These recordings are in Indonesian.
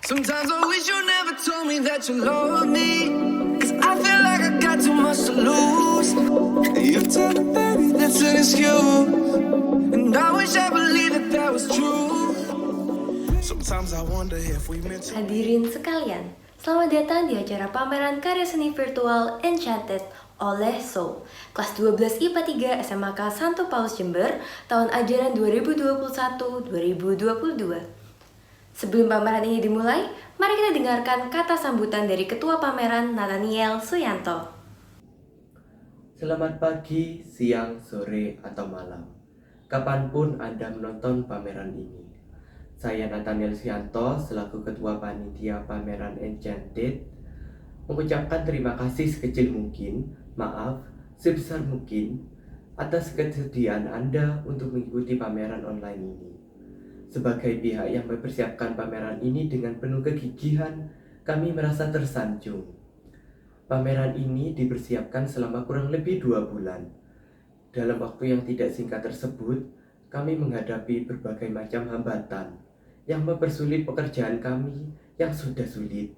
Sometimes I wish you never told me that you love me, 'cause I feel like I got too much to lose. You tell me, baby, that's an excuse, and I wish I believed that was true. Sometimes I wonder if we meant to. Hadirin sekalian, selamat datang di acara pameran karya seni virtual Enchanted oleh Soul, kelas 12 IPA 3 SMAK Santo Paulus Jember, tahun ajaran 2021-2022. Sebelum pameran ini dimulai, mari kita dengarkan kata sambutan dari Ketua Pameran Nathaniel Suyanto. Selamat pagi, siang, sore, atau malam, kapanpun Anda menonton pameran ini. Saya Nathaniel Suyanto, selaku Ketua Panitia Pameran Enchanted, mengucapkan terima kasih sekecil mungkin, maaf, sebesar mungkin, atas kesediaan Anda untuk mengikuti pameran online ini. Sebagai pihak yang mempersiapkan pameran ini dengan penuh kegigihan, kami merasa tersanjung. Pameran ini dipersiapkan selama kurang lebih 2 bulan. Dalam waktu yang tidak singkat tersebut, kami menghadapi berbagai macam hambatan yang mempersulit pekerjaan kami yang sudah sulit.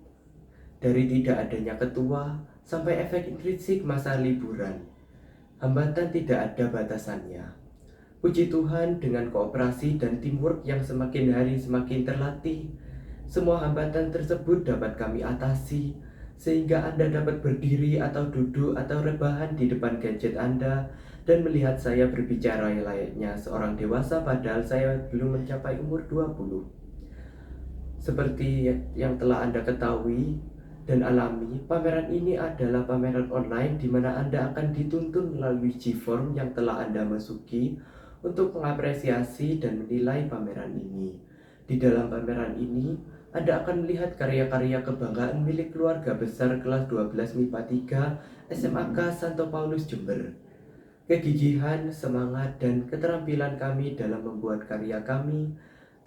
Dari tidak adanya ketua sampai efek intrinsik masa liburan, hambatan tidak ada batasannya. Puji Tuhan, dengan kooperasi dan teamwork yang semakin hari semakin terlatih, semua hambatan tersebut dapat kami atasi, sehingga Anda dapat berdiri atau duduk atau rebahan di depan gadget Anda dan melihat saya berbicara layaknya seorang dewasa padahal saya belum mencapai umur 20. Seperti yang telah Anda ketahui dan alami, pameran ini adalah pameran online di mana Anda akan dituntun melalui G-Form yang telah Anda masuki untuk mengapresiasi dan menilai pameran ini. Di dalam pameran ini, Anda akan melihat karya-karya kebanggaan milik keluarga besar kelas 12 MIPA 3 SMAK Santo Paulus Jember. Kegigihan, semangat, dan keterampilan kami dalam membuat karya kami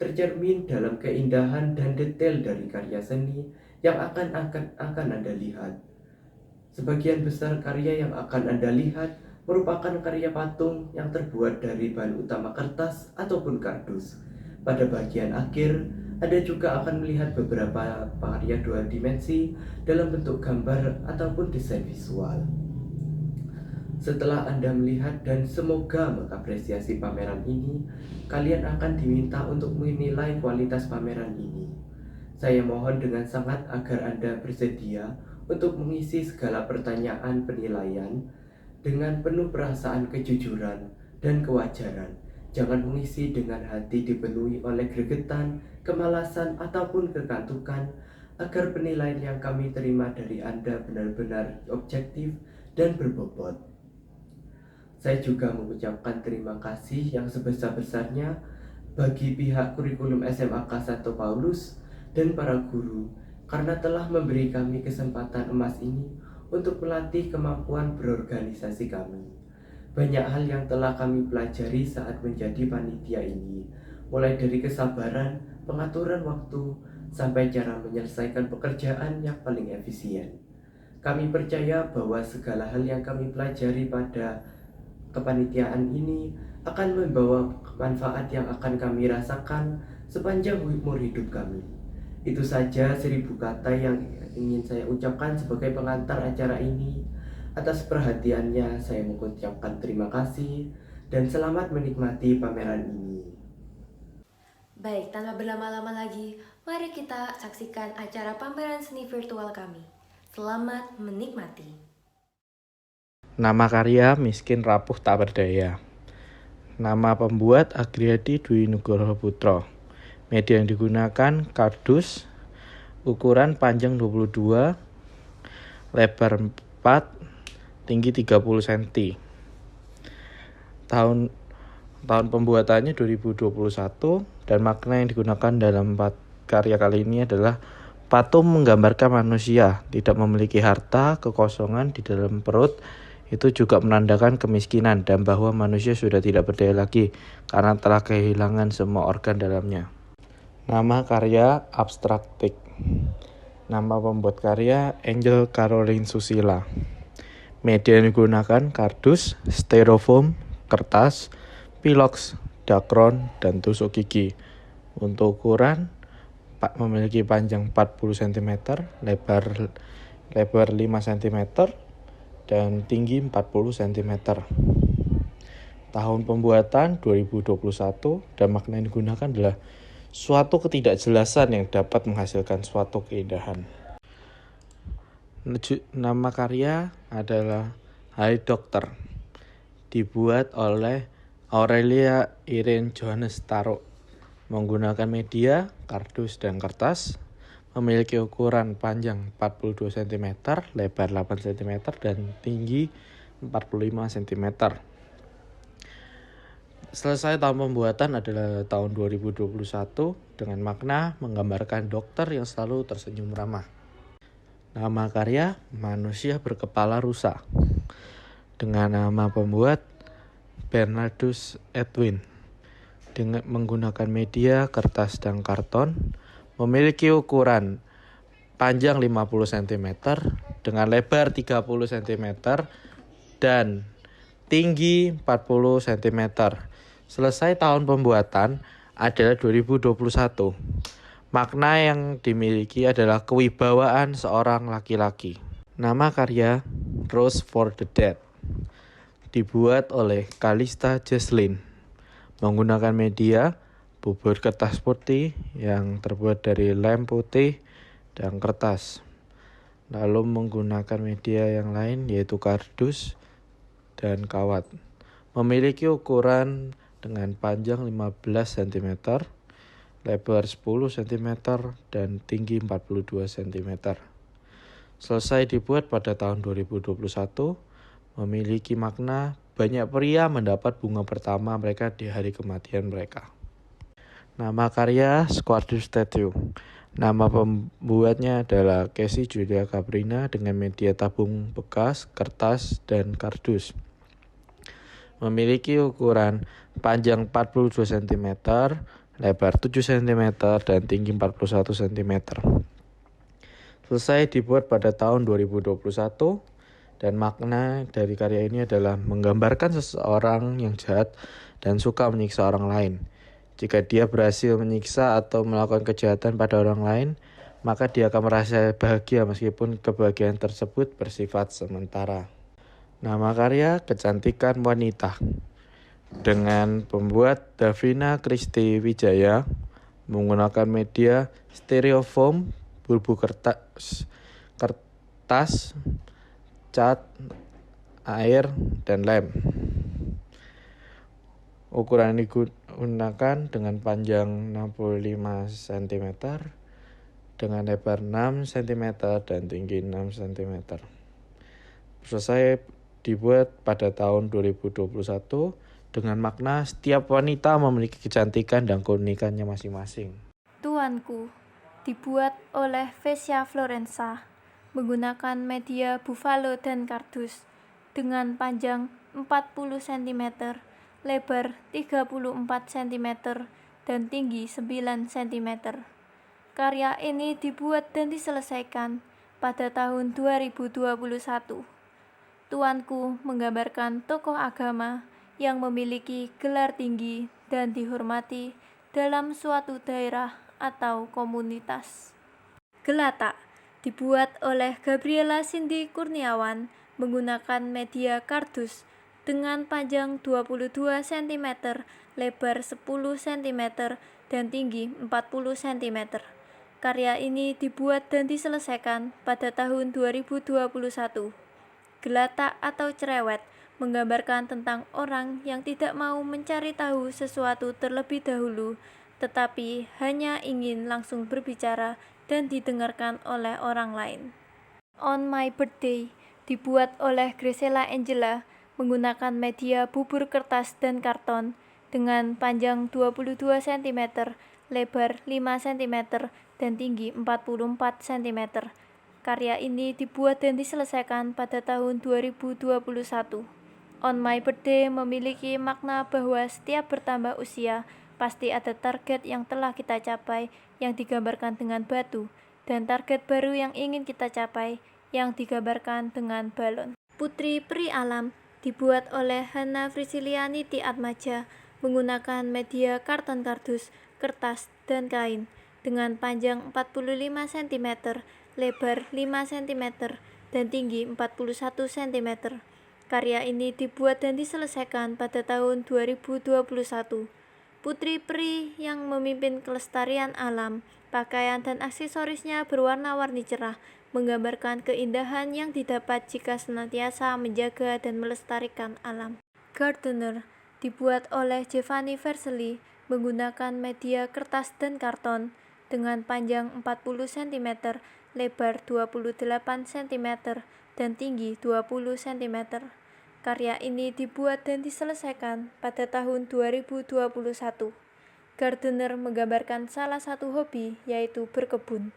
tercermin dalam keindahan dan detail dari karya seni yang akan Anda lihat. Sebagian besar karya yang akan Anda lihat merupakan karya patung yang terbuat dari bahan utama kertas ataupun kardus. Pada bagian akhir, Anda juga akan melihat beberapa karya 2 dimensi dalam bentuk gambar ataupun desain visual. Setelah Anda melihat dan semoga mengapresiasi pameran ini, kalian akan diminta untuk menilai kualitas pameran ini. Saya mohon dengan sangat agar Anda bersedia untuk mengisi segala pertanyaan penilaian dengan penuh perasaan kejujuran dan kewajaran. Jangan mengisi dengan hati dipenuhi oleh gregetan, kemalasan, ataupun kekantukan, agar penilaian yang kami terima dari Anda benar-benar objektif dan berbobot. Saya juga mengucapkan terima kasih yang sebesar-besarnya bagi pihak kurikulum SMAK Santo Paulus dan para guru karena telah memberi kami kesempatan emas ini untuk melatih kemampuan berorganisasi kami. Banyak hal yang telah kami pelajari saat menjadi panitia ini, mulai dari kesabaran, pengaturan waktu, sampai cara menyelesaikan pekerjaan yang paling efisien. Kami percaya bahwa segala hal yang kami pelajari pada kepanitiaan ini akan membawa manfaat yang akan kami rasakan sepanjang umur hidup kami. Itu saja 1000 kata yang ingin saya ucapkan sebagai pengantar acara ini. Atas perhatiannya saya mengucapkan terima kasih dan selamat menikmati pameran ini. Baik, tanpa berlama-lama lagi, mari kita saksikan acara pameran seni virtual kami. Selamat menikmati. Nama karya Miskin Rapuh Tak Berdaya. Nama pembuat Agriyadi Dwi Nugroho Putra. Media yang digunakan kardus, ukuran panjang 22, lebar 4, tinggi 30 cm. Tahun pembuatannya 2021 dan makna yang digunakan dalam karya kali ini adalah patung menggambarkan manusia tidak memiliki harta, kekosongan di dalam perut. Itu juga menandakan kemiskinan dan bahwa manusia sudah tidak berdaya lagi karena telah kehilangan semua organ dalamnya. Nama karya Abstraktik. Nama pembuat karya Angel Caroline Susila. Media yang digunakan kardus, styrofoam, kertas, pilox, dakron, dan tusuk gigi. Untuk ukuran memiliki panjang 40 cm, lebar 5 cm, dan tinggi 40 cm. Tahun pembuatan 2021 dan makna yang digunakan adalah suatu ketidakjelasan yang dapat menghasilkan suatu keindahan. Nama karya adalah Hai Dokter, dibuat oleh Aurelia Irene Johannes Taro, menggunakan media, kardus, dan kertas, memiliki ukuran panjang 42 cm, lebar 8 cm, dan tinggi 45 cm. Selesai tahun pembuatan adalah tahun 2021 dengan makna menggambarkan dokter yang selalu tersenyum ramah. Nama karya Manusia Berkepala Rusa dengan nama pembuat Bernardus Edwin, dengan menggunakan media, kertas, dan karton, memiliki ukuran panjang 50 cm dengan lebar 30 cm dan tinggi 40 cm. Selesai tahun pembuatan adalah 2021. Makna yang dimiliki adalah kewibawaan seorang laki-laki. Nama karya Rose for the Dead, dibuat oleh Kalista Jesslyn, menggunakan media, bubur kertas putih yang terbuat dari lem putih dan kertas. Lalu menggunakan media yang lain yaitu kardus dan kawat. Memiliki ukuran dengan panjang 15 cm, lebar 10 cm, dan tinggi 42 cm. Selesai dibuat pada tahun 2021, memiliki makna banyak pria mendapat bunga pertama mereka di hari kematian mereka. Nama karya Square Statue. Nama pembuatnya adalah Casey Julia Caprina dengan media tabung bekas, kertas, dan kardus. Memiliki ukuran panjang 42 cm, lebar 7 cm, dan tinggi 41 cm. Selesai dibuat pada tahun 2021 dan makna dari karya ini adalah menggambarkan seseorang yang jahat dan suka menyiksa orang lain. Jika dia berhasil menyiksa atau melakukan kejahatan pada orang lain, maka dia akan merasa bahagia meskipun kebahagiaan tersebut bersifat sementara. Nama karya Kecantikan Wanita dengan pembuat Davina Kristi Wijaya, menggunakan media styrofoam, bubur kertas, cat, air, dan lem. Ukuran digunakan dengan panjang 65 cm, dengan lebar 6 cm, dan tinggi 6 cm. Selesai dibuat pada tahun 2021 dengan makna setiap wanita memiliki kecantikan dan keunikannya masing-masing. Tuanku, dibuat oleh Vesia Florensa, menggunakan media buffalo dan kardus, dengan panjang 40 cm, lebar 34 cm, dan tinggi 9 cm. Karya ini dibuat dan diselesaikan pada tahun 2021. Tuanku menggambarkan tokoh agama yang memiliki gelar tinggi dan dihormati dalam suatu daerah atau komunitas. Gelata dibuat oleh Gabriela Cindy Kurniawan menggunakan media kardus dengan panjang 22 cm, lebar 10 cm, dan tinggi 40 cm. Karya ini dibuat dan diselesaikan pada tahun 2021. Gelata atau cerewet menggambarkan tentang orang yang tidak mau mencari tahu sesuatu terlebih dahulu, tetapi hanya ingin langsung berbicara dan didengarkan oleh orang lain. On My Birthday dibuat oleh Graciela Angela menggunakan media bubur kertas dan karton dengan panjang 22 cm, lebar 5 cm, dan tinggi 44 cm. Karya ini dibuat dan diselesaikan pada tahun 2021. On My Birthday memiliki makna bahwa setiap bertambah usia, pasti ada target yang telah kita capai yang digambarkan dengan batu, dan target baru yang ingin kita capai yang digambarkan dengan balon. Putri Peri Alam dibuat oleh Hana Frisilianiti Atmaja menggunakan media karton kardus, kertas, dan kain dengan panjang 45 cm, lebar 5 cm, dan tinggi 41 cm. Karya ini dibuat dan diselesaikan pada tahun 2021. Putri peri yang memimpin kelestarian alam, pakaian dan aksesorisnya berwarna-warni cerah, menggambarkan keindahan yang didapat jika senantiasa menjaga dan melestarikan alam. Gardener dibuat oleh Giovanni Vercelli menggunakan media kertas dan karton dengan panjang 40 cm, lebar 28 cm, dan tinggi 20 cm. Karya ini dibuat dan diselesaikan pada tahun 2021. Gardener menggambarkan salah satu hobi, yaitu berkebun.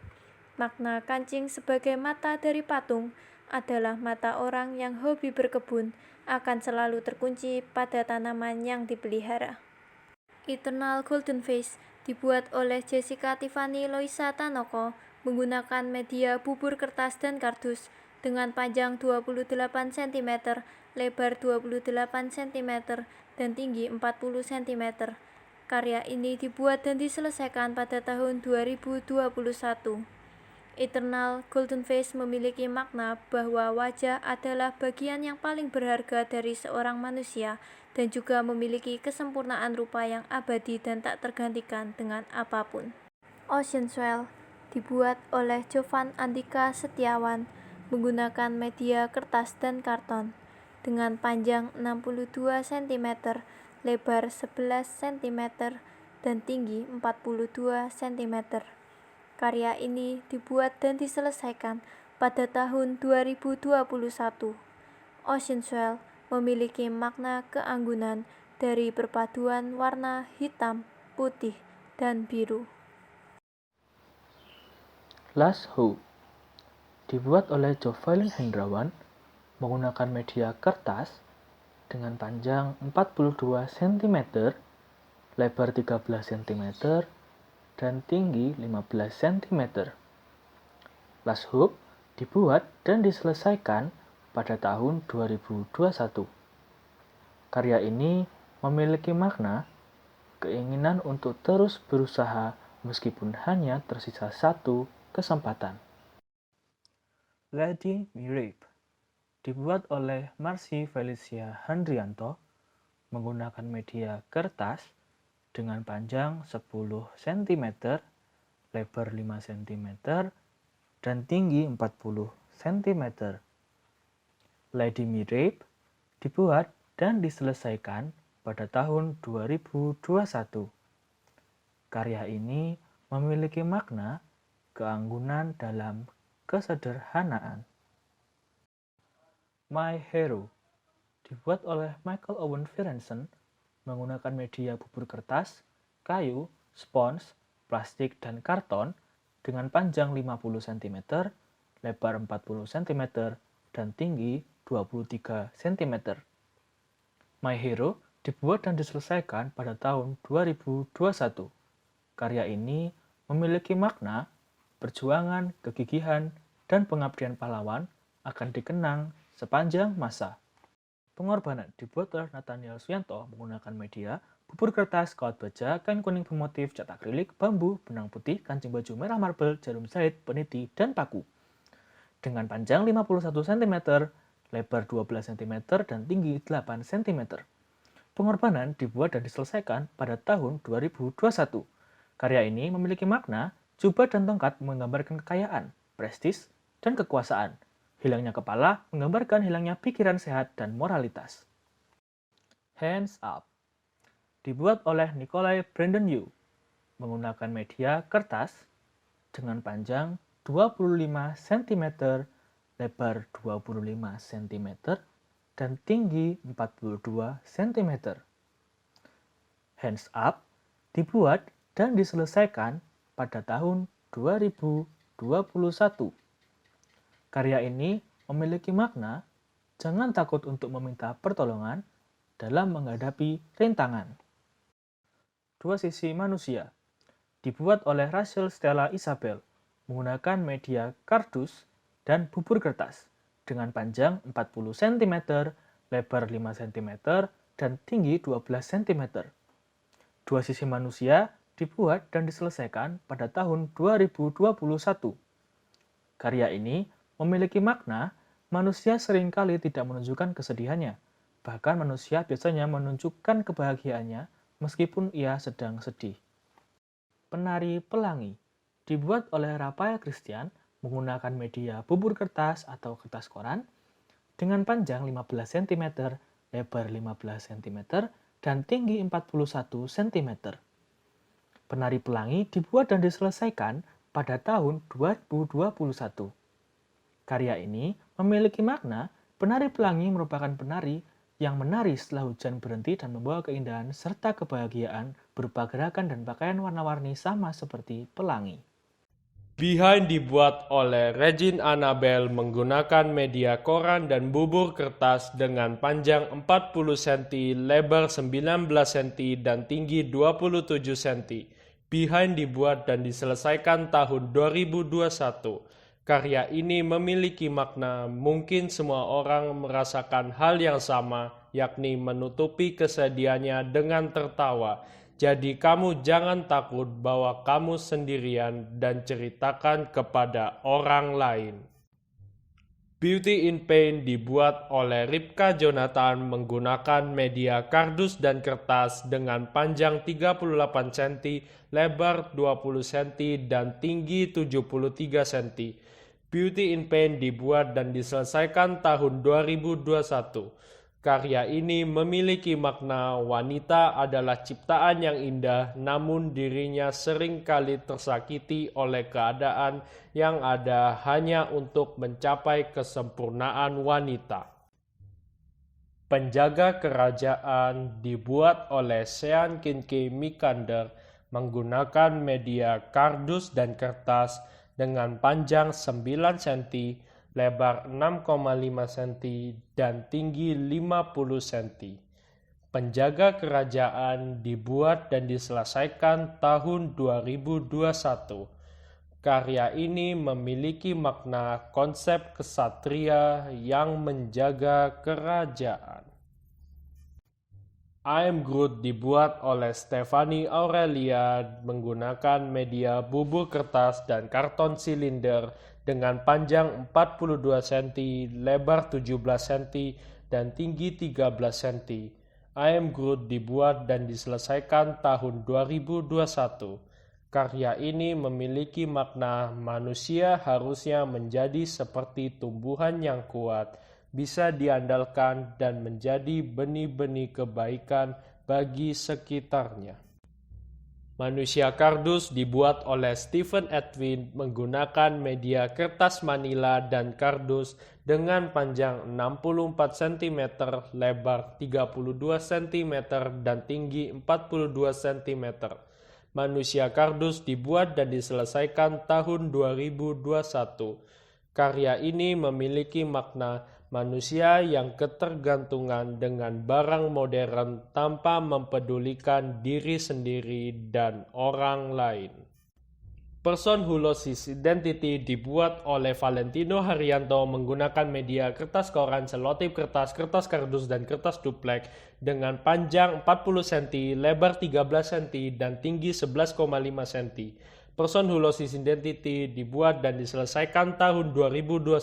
Makna kancing sebagai mata dari patung adalah mata orang yang hobi berkebun akan selalu terkunci pada tanaman yang dipelihara. Eternal Golden Vase dibuat oleh Jessica Tiffany Loisa Tanoko menggunakan media bubur kertas dan kardus dengan panjang 28 cm, lebar 28 cm, dan tinggi 40 cm. Karya ini dibuat dan diselesaikan pada tahun 2021. Eternal Golden Vase memiliki makna bahwa wajah adalah bagian yang paling berharga dari seorang manusia dan juga memiliki kesempurnaan rupa yang abadi dan tak tergantikan dengan apapun. Ocean Swell dibuat oleh Jovan Andika Setiawan menggunakan media kertas dan karton dengan panjang 62 cm, lebar 11 cm, dan tinggi 42 cm. Karya ini dibuat dan diselesaikan pada tahun 2021. Ocean Swell memiliki makna keanggunan dari perpaduan warna hitam, putih, dan biru. Last Hope dibuat oleh Jovelyn Hendrawan menggunakan media kertas dengan panjang 42 cm, lebar 13 cm, dan tinggi 15 cm. Last Hope dibuat dan diselesaikan pada tahun 2021. Karya ini memiliki makna keinginan untuk terus berusaha meskipun hanya tersisa satu kesempatan. Lady Mirip dibuat oleh Marcy Felicia Handrianto menggunakan media kertas dengan panjang 10 cm, lebar 5 cm, dan tinggi 40 cm. Lady Mirip dibuat dan diselesaikan pada tahun 2021. Karya ini memiliki makna keanggunan dalam kesederhanaan. My Hero dibuat oleh Michael Owen Ferensen menggunakan media bubur kertas, kayu, spons, plastik, dan karton dengan panjang 50 cm, lebar 40 cm, dan tinggi 23 cm. My Hero dibuat dan diselesaikan pada tahun 2021. Karya ini memiliki makna perjuangan, kegigihan, dan pengabdian pahlawan akan dikenang sepanjang masa. Pengorbanan dibuat oleh Nathaniel Suyanto menggunakan media bubur kertas, kawat baja, kain kuning bermotif, cat akrilik, bambu, benang putih, kancing baju merah marble, jarum jahit, peniti, dan paku. Dengan panjang 51 cm, lebar 12 cm, dan tinggi 8 cm. Pengorbanan dibuat dan diselesaikan pada tahun 2021. Karya ini memiliki makna jubah dan tongkat menggambarkan kekayaan, prestis, dan kekuasaan. Hilangnya kepala menggambarkan hilangnya pikiran sehat dan moralitas. Hands Up dibuat oleh Nikolai Brandon Yu menggunakan media kertas dengan panjang 25 cm, lebar 25 cm, dan tinggi 42 cm. Hands Up dibuat dan diselesaikan pada tahun 2021. Karya ini memiliki makna jangan takut untuk meminta pertolongan dalam menghadapi rintangan. Dua Sisi Manusia dibuat oleh Rachel Stella Isabel menggunakan media kardus dan bubur kertas dengan panjang 40 cm, lebar 5 cm, dan tinggi 12 cm. Dua Sisi Manusia dibuat dan diselesaikan pada tahun 2021. Karya ini memiliki makna manusia seringkali tidak menunjukkan kesedihannya. Bahkan manusia biasanya menunjukkan kebahagiaannya meskipun ia sedang sedih. Penari Pelangi dibuat oleh Rafael Christian menggunakan media bubur kertas atau kertas koran dengan panjang 15 cm, lebar 15 cm, dan tinggi 41 cm. Penari Pelangi dibuat dan diselesaikan pada tahun 2021. Karya ini memiliki makna penari pelangi merupakan penari yang menari setelah hujan berhenti dan membawa keindahan serta kebahagiaan berupa gerakan dan pakaian warna-warni sama seperti pelangi. Behind dibuat oleh Regine Annabel menggunakan media koran dan bubur kertas dengan panjang 40 cm, lebar 19 cm, dan tinggi 27 cm. Behind dibuat dan diselesaikan tahun 2021. Karya ini memiliki makna mungkin semua orang merasakan hal yang sama, yakni menutupi kesedihannya dengan tertawa. Jadi kamu jangan takut bahwa kamu sendirian dan ceritakan kepada orang lain. Beauty in Pain dibuat oleh Ripka Jonathan menggunakan media kardus dan kertas dengan panjang 38 cm, lebar 20 cm, dan tinggi 73 cm. Beauty in Pain dibuat dan diselesaikan tahun 2021. Karya ini memiliki makna wanita adalah ciptaan yang indah, namun dirinya seringkali tersakiti oleh keadaan yang ada hanya untuk mencapai kesempurnaan wanita. Penjaga Kerajaan dibuat oleh Sean Kincaid Mikander menggunakan media kardus dan kertas dengan panjang 9 cm, lebar 6,5 cm, dan tinggi 50 cm. Penjaga Kerajaan dibuat dan diselesaikan tahun 2021. Karya ini memiliki makna konsep kesatria yang menjaga kerajaan. I Am Groot dibuat oleh Stephanie Aurelia menggunakan media bubur kertas dan karton silinder dengan panjang 42 cm, lebar 17 cm, dan tinggi 13 cm. I Am Groot dibuat dan diselesaikan tahun 2021. Karya ini memiliki makna manusia harusnya menjadi seperti tumbuhan yang kuat, bisa diandalkan dan menjadi benih-benih kebaikan bagi sekitarnya. Manusia kardus dibuat oleh Stephen Edwin menggunakan media kertas manila dan kardus dengan panjang 64 cm, lebar 32 cm, dan tinggi 42 cm. Manusia kardus dibuat dan diselesaikan tahun 2021. Karya ini memiliki makna manusia yang ketergantungan dengan barang modern tanpa mempedulikan diri sendiri dan orang lain. Person Who Lost His Identity dibuat oleh Valentino Haryanto menggunakan media kertas koran, selotip kertas, kertas kardus, dan kertas duplek dengan panjang 40 cm, lebar 13 cm, dan tinggi 11,5 cm. Person Who Lost His Identity dibuat dan diselesaikan tahun 2021.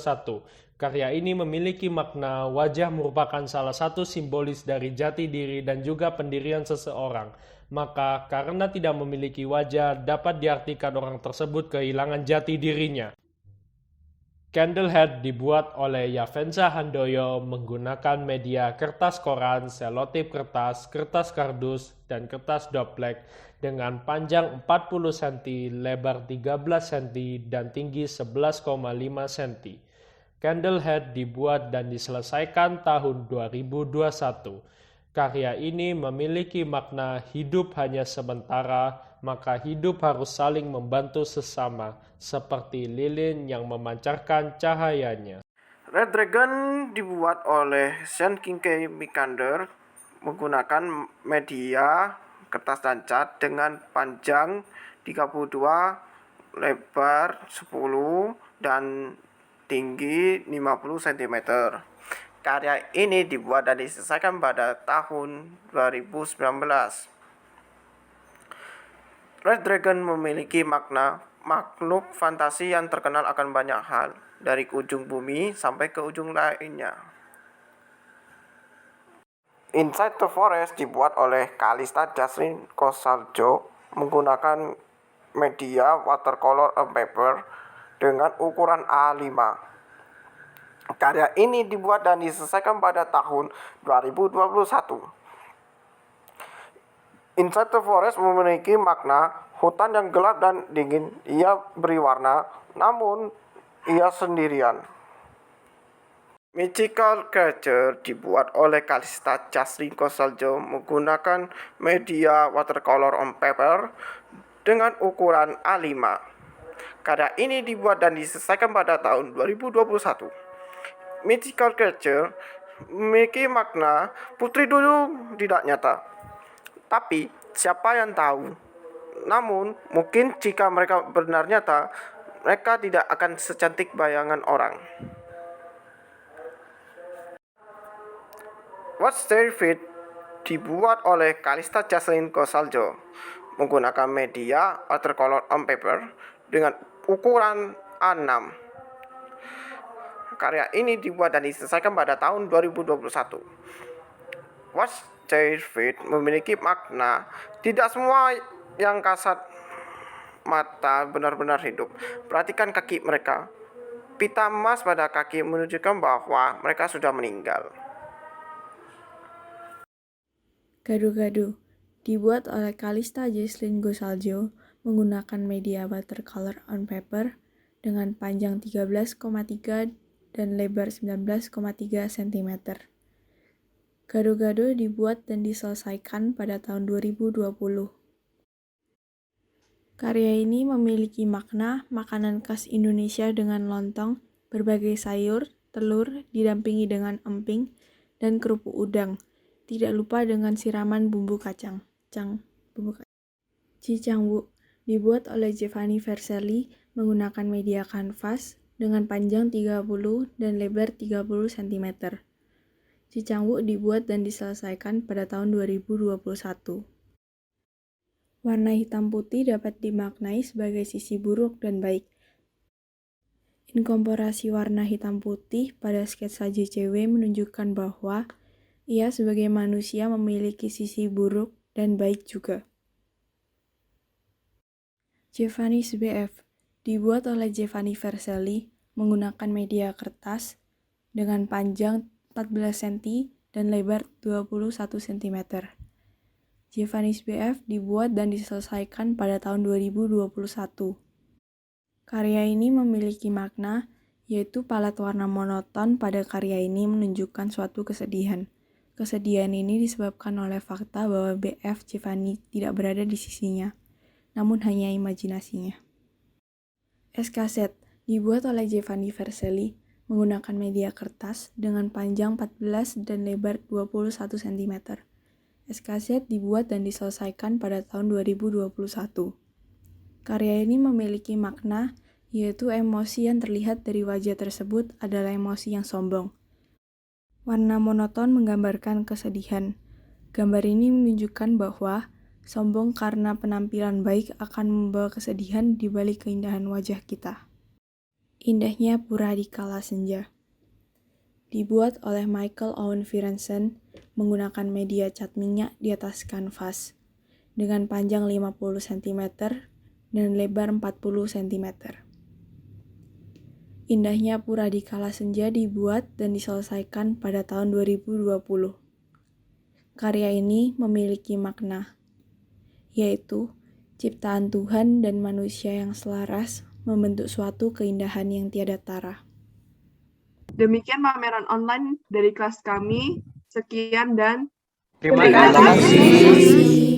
Karya ini memiliki makna wajah merupakan salah satu simbolis dari jati diri dan juga pendirian seseorang. Maka karena tidak memiliki wajah, dapat diartikan orang tersebut kehilangan jati dirinya. Candlehead dibuat oleh Yavensa Handoyo menggunakan media kertas koran, selotip kertas, kertas kardus, dan kertas doplek dengan panjang 40 cm, lebar 13 cm, dan tinggi 11,5 cm. Candlehead dibuat dan diselesaikan tahun 2021. Karya ini memiliki makna hidup hanya sementara, maka hidup harus saling membantu sesama, seperti lilin yang memancarkan cahayanya. Red Dragon dibuat oleh Sean Kincaid Mikander menggunakan media kertas dan cat dengan panjang 32, lebar 10, dan tinggi 50 cm. Karya ini dibuat dan diselesaikan pada tahun 2019. Red Dragon memiliki makna makhluk fantasi yang terkenal akan banyak hal, dari ujung bumi sampai ke ujung lainnya. Inside the Forest dibuat oleh Calista Jocelyn Cosaljo menggunakan media watercolor on paper dengan ukuran A5. Karya ini dibuat dan diselesaikan pada tahun 2021. Inside the Forest memiliki makna hutan yang gelap dan dingin. Ia beri warna, namun ia sendirian. Mythical Creature dibuat oleh Calista Jocelyn Cosaljo menggunakan media watercolor on paper dengan ukuran A5. Karya ini dibuat dan diselesaikan pada tahun 2021. Mythical Creature memiliki makna putri dulu tidak nyata. Tapi siapa yang tahu? Namun mungkin jika mereka benar nyata, mereka tidak akan secantik bayangan orang. Watch Their Feet dibuat oleh Calista Jocelyn Cosaljo menggunakan media watercolor on paper dengan ukuran A6. Karya ini dibuat dan diselesaikan pada tahun 2021. Watch Their Feet memiliki makna tidak semua yang kasat mata benar-benar hidup. Perhatikan kaki mereka. Pita emas pada kaki menunjukkan bahwa mereka sudah meninggal. Gado-gado dibuat oleh Calista Jocelyn Cosaljo menggunakan media watercolor on paper dengan panjang 13,3 dan lebar 19,3 cm. Gado-gado dibuat dan diselesaikan pada tahun 2020. Karya ini memiliki makna makanan khas Indonesia dengan lontong, berbagai sayur, telur, didampingi dengan emping, dan kerupuk udang. Tidak lupa dengan siraman bumbu kacang. Cicangwu dibuat oleh Giovanni Vercelli menggunakan media kanvas dengan panjang 30 dan lebar 30 cm. Cicangwu dibuat dan diselesaikan pada tahun 2021. Warna hitam putih dapat dimaknai sebagai sisi buruk dan baik. Inkorporasi warna hitam putih pada sketsa JCW menunjukkan bahwa ia sebagai manusia memiliki sisi buruk dan baik juga. Javanese BF dibuat oleh Giovanni Vercelli menggunakan media kertas dengan panjang 14 cm dan lebar 21 cm. Javanese BF dibuat dan diselesaikan pada tahun 2021. Karya ini memiliki makna, yaitu palet warna monoton pada karya ini menunjukkan suatu kesedihan. Kesedihan ini disebabkan oleh fakta bahwa BF Giovanni tidak berada di sisinya, namun hanya imajinasinya. SKZ dibuat oleh Giovanni Vercelli menggunakan media kertas dengan panjang 14 dan lebar 21 cm. SKZ dibuat dan diselesaikan pada tahun 2021. Karya ini memiliki makna, yaitu emosi yang terlihat dari wajah tersebut adalah emosi yang sombong. Warna monoton menggambarkan kesedihan. Gambar ini menunjukkan bahwa sombong karena penampilan baik akan membawa kesedihan di balik keindahan wajah kita. Indahnya pura di kala senja. Dibuat oleh Michael Owen Virensen menggunakan media cat minyak di atas kanvas dengan panjang 50 cm dan lebar 40 cm. Indahnya pura di kala senja dibuat dan diselesaikan pada tahun 2020. Karya ini memiliki makna, yaitu ciptaan Tuhan dan manusia yang selaras membentuk suatu keindahan yang tiada tara. Demikian pameran online dari kelas kami. Sekian dan Terima kasih.